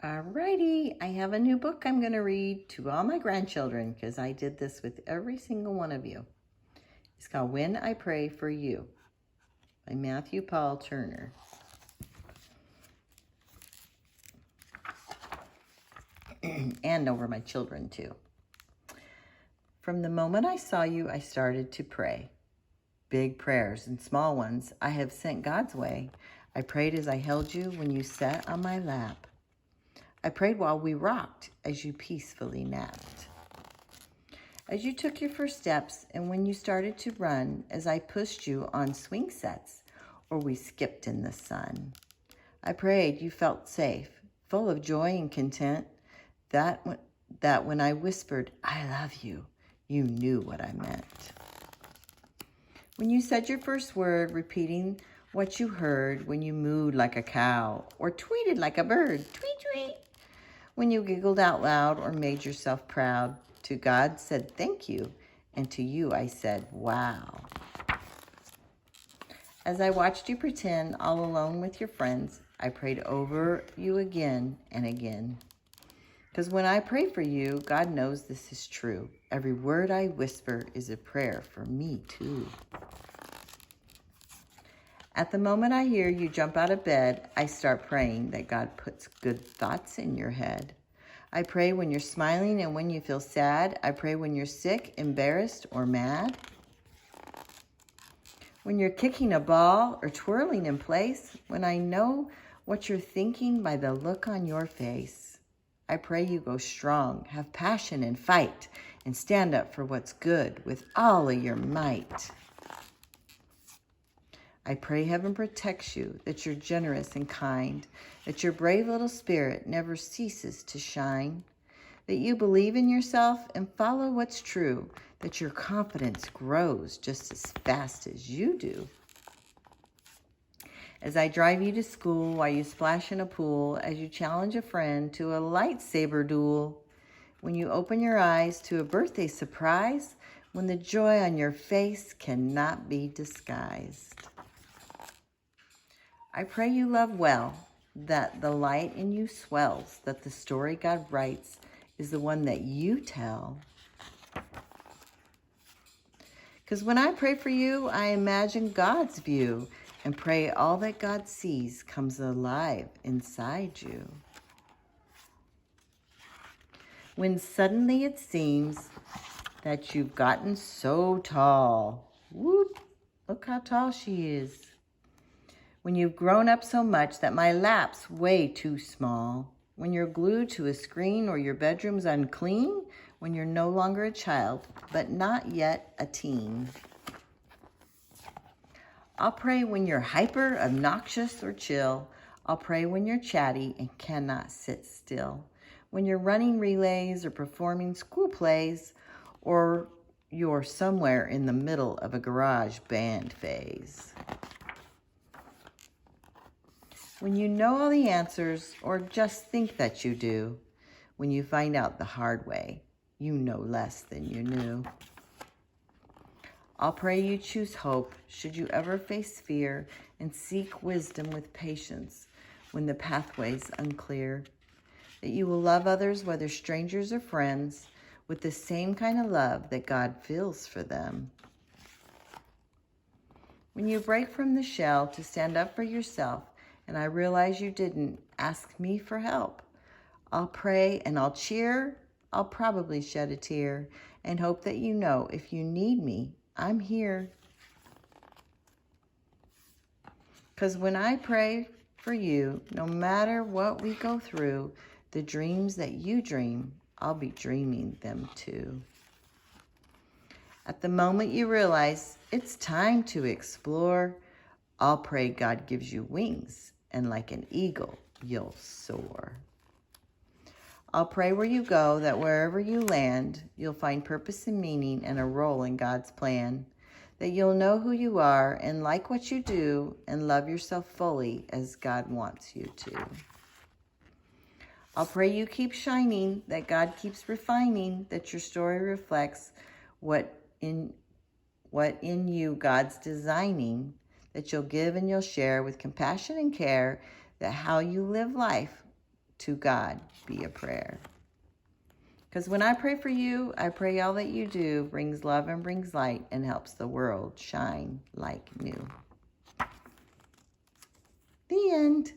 Alrighty, I have a new book I'm going to read to all my grandchildren because I did this with every single one of you. It's called When I Pray for You by Matthew Paul Turner. And over my children too. From the moment I saw you, I started to pray. Big prayers and small ones I have sent God's way. I prayed as I held you when you sat on my lap. I prayed while we rocked as you peacefully napped. As you took your first steps and when you started to run, as I pushed you on swing sets or we skipped in the sun. I prayed you felt safe, full of joy and content, that when I whispered, I love you, you knew what I meant. When you said your first word, repeating what you heard, when you mooed like a cow or tweeted like a bird, tweet, tweet. When you giggled out loud or made yourself proud, to God said thank you, and to you I said, wow. As I watched you pretend all alone with your friends, I prayed over you again and again. Because when I pray for you, God knows this is true. Every word I whisper is a prayer for me too. At the moment I hear you jump out of bed, I start praying that God puts good thoughts in your head. I pray when you're smiling and when you feel sad. I pray when you're sick, embarrassed, or mad. When you're kicking a ball or twirling in place. When I know what you're thinking by the look on your face. I pray you go strong, have passion and fight, and stand up for what's good with all of your might. I pray heaven protects you, that you're generous and kind, that your brave little spirit never ceases to shine, that you believe in yourself and follow what's true, that your confidence grows just as fast as you do. As I drive you to school while you splash in a pool, as you challenge a friend to a lightsaber duel, when you open your eyes to a birthday surprise, when the joy on your face cannot be disguised. I pray you love well, that the light in you swells, that the story God writes is the one that you tell. Because when I pray for you, I imagine God's view and pray all that God sees comes alive inside you. When suddenly it seems that you've gotten so tall. Whoop, look how tall she is. When you've grown up so much that my lap's way too small. When you're glued to a screen or your bedroom's unclean. When you're no longer a child, but not yet a teen. I'll pray when you're hyper, obnoxious, or chill. I'll pray when you're chatty and cannot sit still. When you're running relays or performing school plays, or you're somewhere in the middle of a garage band phase. When you know all the answers or just think that you do, when you find out the hard way, you know less than you knew. I'll pray you choose hope should you ever face fear and seek wisdom with patience when the pathway's unclear. That you will love others, whether strangers or friends, with the same kind of love that God feels for them. When you break from the shell to stand up for yourself, and I realize you didn't ask me for help, I'll pray and I'll cheer. I'll probably shed a tear and hope that you know if you need me, I'm here. Because when I pray for you, no matter what we go through, the dreams that you dream, I'll be dreaming them too. At the moment you realize it's time to explore, I'll pray God gives you wings and like an eagle, you'll soar. I'll pray where you go, that wherever you land, you'll find purpose and meaning and a role in God's plan. That you'll know who you are and like what you do and love yourself fully as God wants you to. I'll pray you keep shining, that God keeps refining, that your story reflects what in you God's designing, that you'll give and you'll share with compassion and care, that how you live life to God be a prayer. Because when I pray for you, I pray all that you do brings love and brings light and helps the world shine like new. The end.